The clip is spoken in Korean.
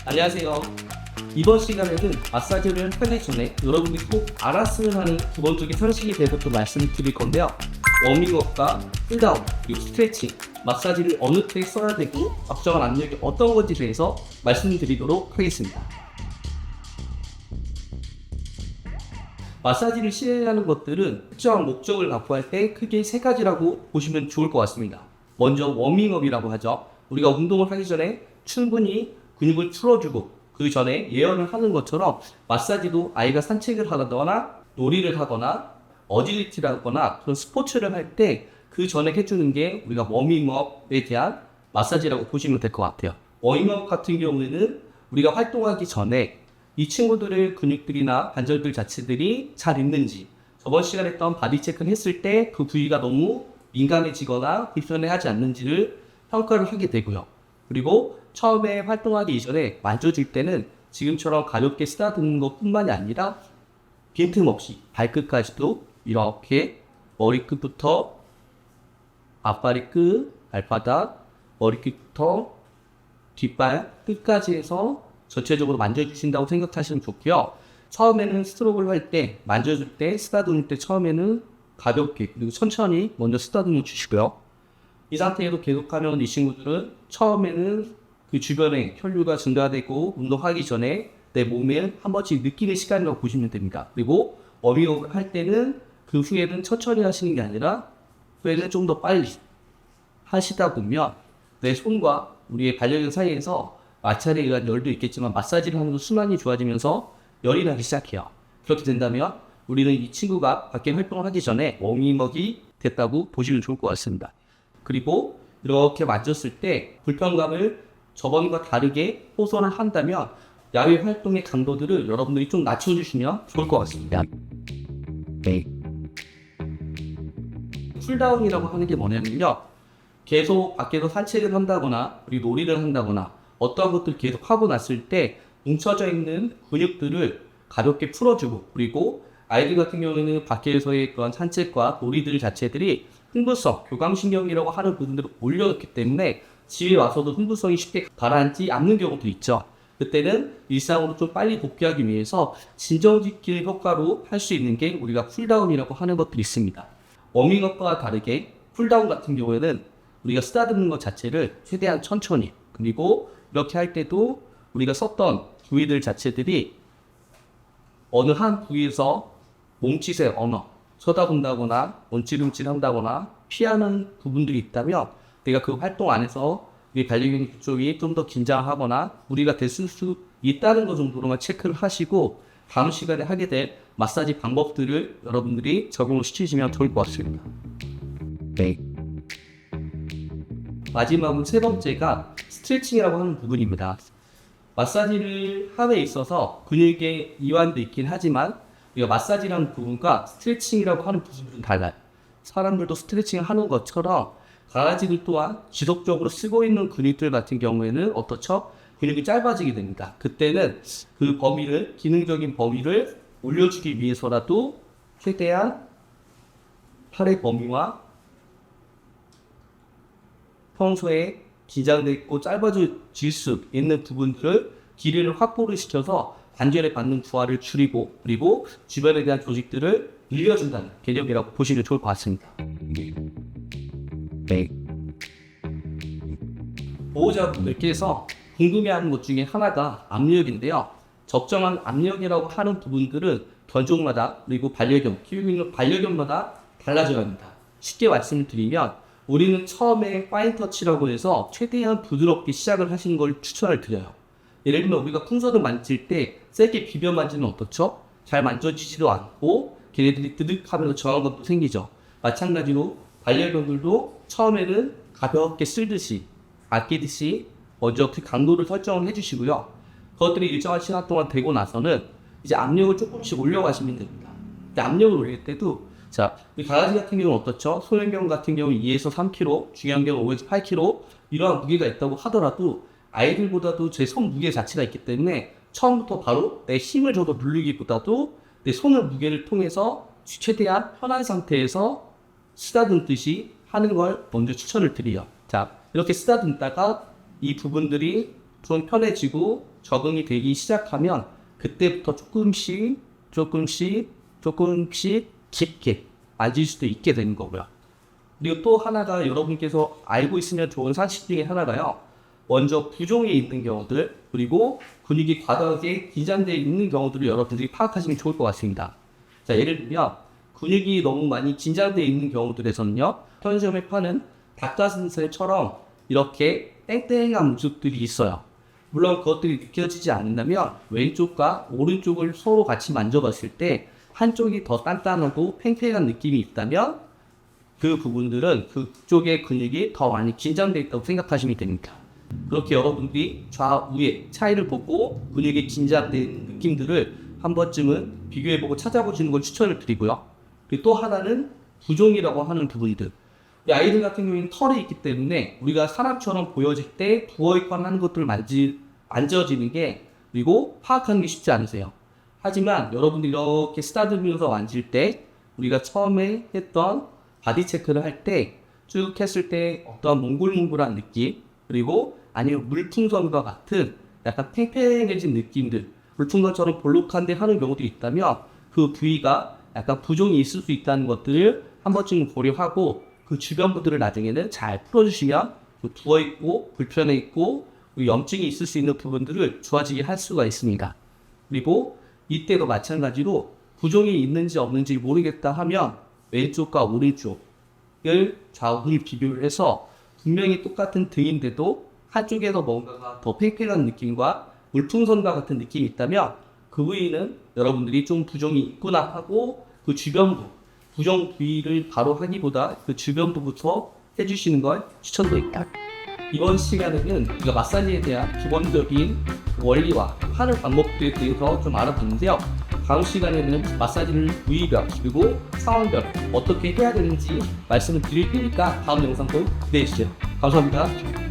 안녕하세요. 이번 시간에는 마사지를 하기 전에 여러분이 꼭 알았으면 하는 기본적인 상식에 대해서 또 말씀을 드릴 건데요. 워밍업과 쿨다운, 그리고 스트레칭, 마사지를 어느 때 써야 되고 적정한 압력이 어떤 건지에 대해서 말씀드리도록 하겠습니다. 마사지를 시행하는 것들은 특정한 목적을 갖고 할 때 크게 세 가지라고 보시면 좋을 것 같습니다. 먼저 워밍업이라고 하죠. 우리가 운동을 하기 전에 충분히 근육을 풀어주고 그 전에 예열을 하는 것처럼 마사지도 아이가 산책을 하거나 놀이를 하거나 어질리티를 하거나 그런 스포츠를 할 때 그 전에 해주는 게 우리가 워밍업에 대한 마사지라고 보시면 될 것 같아요. 워밍업 같은 경우에는 우리가 활동하기 전에 이 친구들의 근육들이나 관절들 자체들이 잘 있는지, 저번 시간에 했던 바디 체크를 했을 때 그 부위가 너무 민감해지거나 불편해하지 않는지를 평가를 하게 되고요. 그리고 처음에 활동하기 이전에 만져줄 때는 지금처럼 가볍게 쓰다듬는 것 뿐만이 아니라 빈틈없이 발끝까지도 이렇게 머리끝부터 앞발의 끝, 발바닥, 머리끝부터 뒷발 끝까지 해서 전체적으로 만져주신다고 생각하시면 좋고요. 처음에는 스트로크를 할 때, 만져줄 때, 쓰다듬을 때 처음에는 가볍게 그리고 천천히 먼저 쓰다듬어 주시고요. 이 상태에서 계속하면 이 친구들은 처음에는 그 주변에 혈류가 증가되고 운동하기 전에 내 몸에 한 번씩 느끼는 시간이라고 보시면 됩니다. 그리고 워밍업을 할 때는 그 후에는 천천히 하시는 게 아니라 후에는 좀 더 빨리 하시다 보면 내 손과 우리의 반려견 사이에서 마찰에 의한 열도 있겠지만 마사지를 하면서 순환이 좋아지면서 열이 나기 시작해요. 그렇게 된다면 우리는 이 친구가 밖에 활동을 하기 전에 워밍업이 됐다고 보시면 좋을 것 같습니다. 그리고 이렇게 만졌을 때 불편감을 저번과 다르게 호소를 한다면 야외 활동의 강도들을 여러분들이 좀 낮춰주시면 좋을 것 같습니다. 네. 쿨다운이라고 하는 게 뭐냐면요, 계속 밖에서 산책을 한다거나 그리고 놀이를 한다거나 어떤 것들 계속 하고 났을 때 뭉쳐져 있는 근육들을 가볍게 풀어주고, 그리고 아이들 같은 경우에는 밖에서의 그런 산책과 놀이들 자체들이 흥분성, 교감신경이라고 하는 부분들을 올려놓기 때문에 집에 와서도 흥분성이 쉽게 가라앉지 않는 경우도 있죠. 그때는 일상으로 좀 빨리 복귀하기 위해서 진정지킬 효과로 할 수 있는 게 우리가 쿨다운이라고 하는 것들이 있습니다. 워밍업과 다르게 쿨다운 같은 경우에는 우리가 쓰다듬는 것 자체를 최대한 천천히, 그리고 이렇게 할 때도 우리가 썼던 부위들 자체들이 어느 한 부위에서 몸짓의 언어, 쳐다본다거나 움찔움찔 한다거나 피하는 부분들이 있다면 내가 그 활동 안에서 우리 반려견 그쪽이 좀 더 긴장하거나 무리가 됐을 수 있다는 것 정도로만 체크를 하시고 다음 시간에 하게 될 마사지 방법들을 여러분들이 적용을 시키시면 좋을 것 같습니다. 네. 마지막으로 세 번째가 스트레칭이라고 하는 부분입니다. 마사지를 함에 있어서 근육의 이완도 있긴 하지만 우리가 마사지라는 부분과 스트레칭이라고 하는 부분은 좀 달라요. 사람들도 스트레칭을 하는 것처럼 강아지들 또한 지속적으로 쓰고 있는 근육들 같은 경우에는 어떻죠? 근육이 짧아지게 됩니다. 그때는 그 범위를, 기능적인 범위를 올려주기 위해서라도 최대한 팔의 범위와 평소에 긴장되어 있고 짧아질 수 있는 부분들을 길이를 확보를 시켜서 관절에 받는 부하를 줄이고, 그리고 주변에 대한 조직들을 늘려준다는 개념이라고 보시면 좋을 것 같습니다. 네. 보호자분들께서 궁금해하는 것 중에 하나가 압력인데요. 적정한 압력이라고 하는 부분들은 견종마다, 그리고 반려견, 키우고 있는 반려견마다 달라져야 합니다. 쉽게 말씀을 드리면 우리는 처음에 파인 터치라고 해서 최대한 부드럽게 시작을 하시는 걸 추천을 드려요. 예를 들면 우리가 풍선을 만질 때 세게 비벼 만지면 어떻죠? 잘 만져지지도 않고 걔네들이 뜨득하면서 저항감도 생기죠. 마찬가지로 반려견들도 처음에는 가볍게 쓸듯이, 아끼듯이 먼저 그 강도를 설정을 해주시고요. 그것들이 일정한 시간 동안 되고 나서는 이제 압력을 조금씩 올려가시면 됩니다. 근데 압력을 올릴 때도 자, 이 강아지 같은 경우는 어떻죠? 소형견 같은 경우는 2에서 3kg, 중형견 5에서 8kg 이러한 무게가 있다고 하더라도 아이들보다도 제 손 무게 자체가 있기 때문에 처음부터 바로 내 힘을 줘도 누르기보다도 내 손의 무게를 통해서 최대한 편한 상태에서 쓰다듬듯이 하는 걸 먼저 추천을 드려요. 자, 이렇게 쓰다듬다가 이 부분들이 좀 편해지고 적응이 되기 시작하면 그때부터 조금씩 깊게 앉을 수도 있게 되는 거고요. 그리고 또 하나가 여러분께서 알고 있으면 좋은 상식 중에 하나가요. 먼저 부종이 있는 경우들, 그리고 근육이 과다하게 긴장되어 있는 경우들을 여러분들이 파악하시면 좋을 것 같습니다. 자, 예를 들면 근육이 너무 많이 긴장되어 있는 경우들에서는요, 편의점에 파는 닭가슴살처럼 이렇게 땡땡한 모습들이 있어요. 물론 그것들이 느껴지지 않는다면 왼쪽과 오른쪽을 서로 같이 만져봤을 때 한쪽이 더 단단하고 팽팽한 느낌이 있다면 그 부분들은 그쪽의 근육이 더 많이 긴장되어 있다고 생각하시면 됩니다. 그렇게 여러분들이 좌우의 차이를 보고 근육이 긴장된 느낌들을 한 번쯤은 비교해보고 찾아보시는 걸 추천을 드리고요. 그리고 또 하나는 부종이라고 하는 부분들. 이 아이들 같은 경우에는 털이 있기 때문에 우리가 사람처럼 보여질 때 부어있거나 하는 것들을 만져지는 게, 그리고 파악하는 게 쉽지 않으세요. 하지만 여러분들이 이렇게 쓰다듬으면서 만질 때 우리가 처음에 했던 바디 체크를 할 때 쭉 했을 때 어떤 몽글몽글한 느낌, 그리고 아니면 물풍선과 같은 약간 팽팽해진 느낌들, 물풍선처럼 볼록한데 하는 경우도 있다면 그 부위가 약간 부종이 있을 수 있다는 것들을 한 번쯤 고려하고 그 주변 부들을 나중에는 잘 풀어주시면 부어있고 불편해있고 염증이 있을 수 있는 부분들을 좋아지게 할 수가 있습니다. 그리고 이때도 마찬가지로 부종이 있는지 없는지 모르겠다 하면 왼쪽과 오른쪽을 좌우를 비교를 해서 분명히 똑같은 등인데도 한쪽에서 뭔가가 더 팽팽한 느낌과 물풍선과 같은 느낌이 있다면 그 부위는 여러분들이 좀 부종이 있구나 하고 그 주변부, 부종 부위를 바로 하기보다 그 주변부부터 해주시는 걸 추천드립니다. 이번 시간에는 우리가 마사지에 대한 기본적인 원리와 하는 방법들에 대해서 좀 알아봤는데요. 다음 시간에는 마사지를 부위별 그리고 상황별 어떻게 해야 되는지 말씀을 드릴 테니까 다음 영상도 기대해 주세요. 감사합니다.